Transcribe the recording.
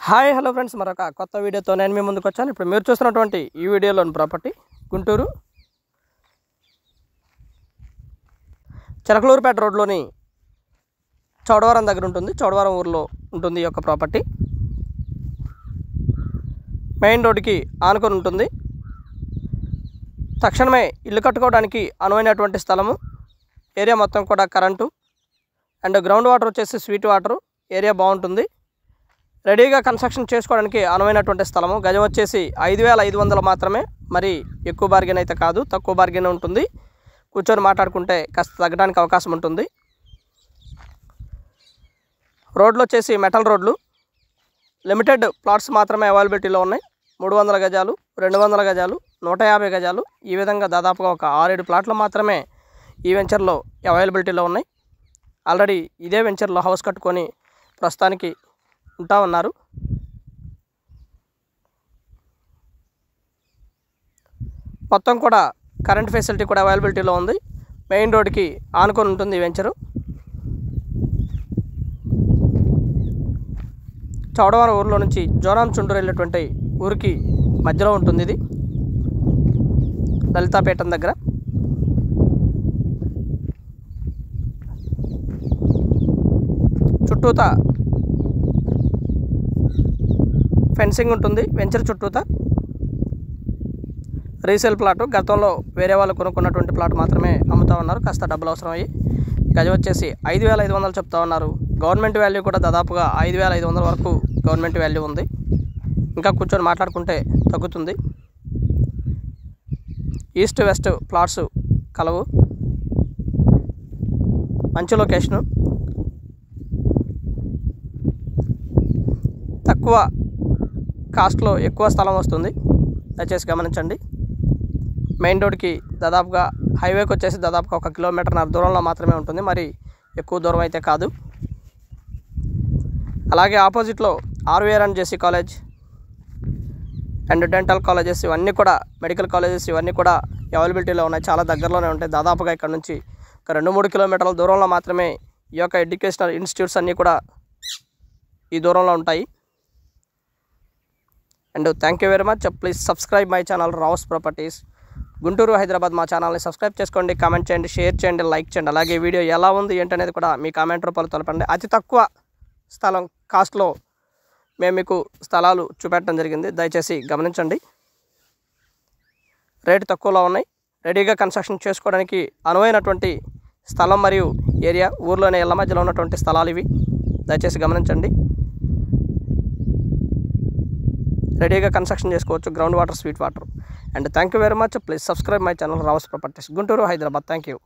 Hi hello friends, మరొక కొత్త వీడియోతో నేను మీ ముందుకు వచ్చాను. ఇప్పుడు మీరు చూస్తున్నటువంటి ఈ వీడియోలోని ప్రాపర్టీ గుంటూరు చిలకలూరుపేట రోడ్లోని చౌడవరం దగ్గర ఉంటుంది. చౌడవరం ఊరిలో ఉంటుంది ఈ యొక్క ప్రాపర్టీ. మెయిన్ రోడ్డుకి ఆనుకొని ఉంటుంది. తక్షణమే ఇల్లు కట్టుకోవడానికి అనువైనటువంటి స్థలము. ఏరియా మొత్తం కూడా కరెంటు అండ్ గ్రౌండ్ వాటర్ వచ్చేసి స్వీట్ వాటరు. ఏరియా బాగుంటుంది. రెడీగా కన్స్ట్రక్షన్ చేసుకోవడానికి అనువైనటువంటి స్థలము. గజం వచ్చేసి 5,500 మాత్రమే. మరి ఎక్కువ బార్గెన్ అయితే కాదు, తక్కువ బార్గెన్ ఉంటుంది. కూర్చొని మాట్లాడుకుంటే కాస్త తగ్గడానికి అవకాశం ఉంటుంది. రోడ్లు వచ్చేసి మెటల్ రోడ్లు. లిమిటెడ్ ప్లాట్స్ మాత్రమే అవైలబిలిటీలో ఉన్నాయి. 300 గజాలు, 200 గజాలు, 150 గజాలు, ఈ విధంగా దాదాపుగా ఒక 6-7 ప్లాట్లు మాత్రమే ఈ వెంచర్లో అవైలబిలిటీలో ఉన్నాయి. ఆల్రెడీ ఇదే వెంచర్లో హౌస్ కట్టుకొని ప్రస్తుతానికి ఉంటా ఉన్నారు. మొత్తం కూడా కరెంట్ ఫెసిలిటీ కూడా అవైలబిలిటీలో ఉంది. మెయిన్ రోడ్కి ఆనుకొని ఉంటుంది ఈ వెంచరు. చౌడవరం ఊరిలో నుంచి జోరాం చుండూరు వెళ్ళేటువంటి ఊరికి మధ్యలో ఉంటుంది. ఇది లలితాపేటం దగ్గర. చుట్టూతా ఫెన్సింగ్ ఉంటుంది. వెంచర్ చుట్టూతా రీసేల్ ప్లాటు. గతంలో వేరే వాళ్ళు కొనుక్కున్నటువంటి ప్లాట్ మాత్రమే అమ్ముతూ ఉన్నారు. కాస్త డబ్బులు అవసరం అయ్యి గజం వచ్చేసి 5,500 చెప్తా ఉన్నారు. గవర్నమెంట్ వాల్యూ కూడా దాదాపుగా 5,500 వరకు గవర్నమెంట్ వాల్యూ ఉంది. ఇంకా కూర్చొని మాట్లాడుకుంటే తగ్గుతుంది. ఈస్ట్ వెస్ట్ ప్లాట్స్ కలవు. మంచి లొకేషను. తక్కువ కాస్ట్లో ఎక్కువ స్థలం వస్తుంది. దయచేసి గమనించండి. మెయిన్ రోడ్కి దాదాపుగా హైవేకి వచ్చేసి దాదాపుగా 1 కిలోమీటర్న్నర దూరంలో మాత్రమే ఉంటుంది. మరి ఎక్కువ దూరం అయితే కాదు. అలాగే ఆపోజిట్లో RVR and JC college and dental colleges, ఇవన్నీ కూడా మెడికల్ కాలేజెస్, ఇవన్నీ కూడా అవైలబిలిటీలో ఉన్నాయి. చాలా దగ్గరలోనే ఉంటాయి. దాదాపుగా ఇక్కడ నుంచి ఒక 2-3 కిలోమీటర్ల దూరంలో మాత్రమే ఈ యొక్క ఎడ్యుకేషనల్ ఇన్స్టిట్యూట్స్ అన్నీ కూడా ఈ దూరంలో ఉంటాయి. And thank you very much. Please subscribe my channel Rao's properties Guntur, Hyderabad. మా ఛానల్ని సబ్స్క్రైబ్ చేసుకోండి, కామెంట్ చేయండి, షేర్ చేయండి, లైక్ చేయండి. అలాగే వీడియో ఎలా ఉంది ఏంటనేది కూడా మీ కామెంట్ రూపంలో తెలపండి. అతి తక్కువ స్థలం కాస్ట్లో మేము మీకు స్థలాలు చూపెట్టడం జరిగింది. దయచేసి గమనించండి. రేటు తక్కువలో ఉన్నాయి. రెడీగా కన్స్ట్రక్షన్ చేసుకోవడానికి అనువైనటువంటి స్థలం మరియు ఏరియా. ఊర్లోనే ఇళ్ళ మధ్యలో ఉన్నటువంటి స్థలాలు ఇవి. దయచేసి గమనించండి. రెడీగా కన్స్ట్రక్షన్ చేసుకోవచ్చు. Ground water, sweet water. And thank you very much. Please subscribe my channel Rao's properties Guntur, Hyderabad. Thank you.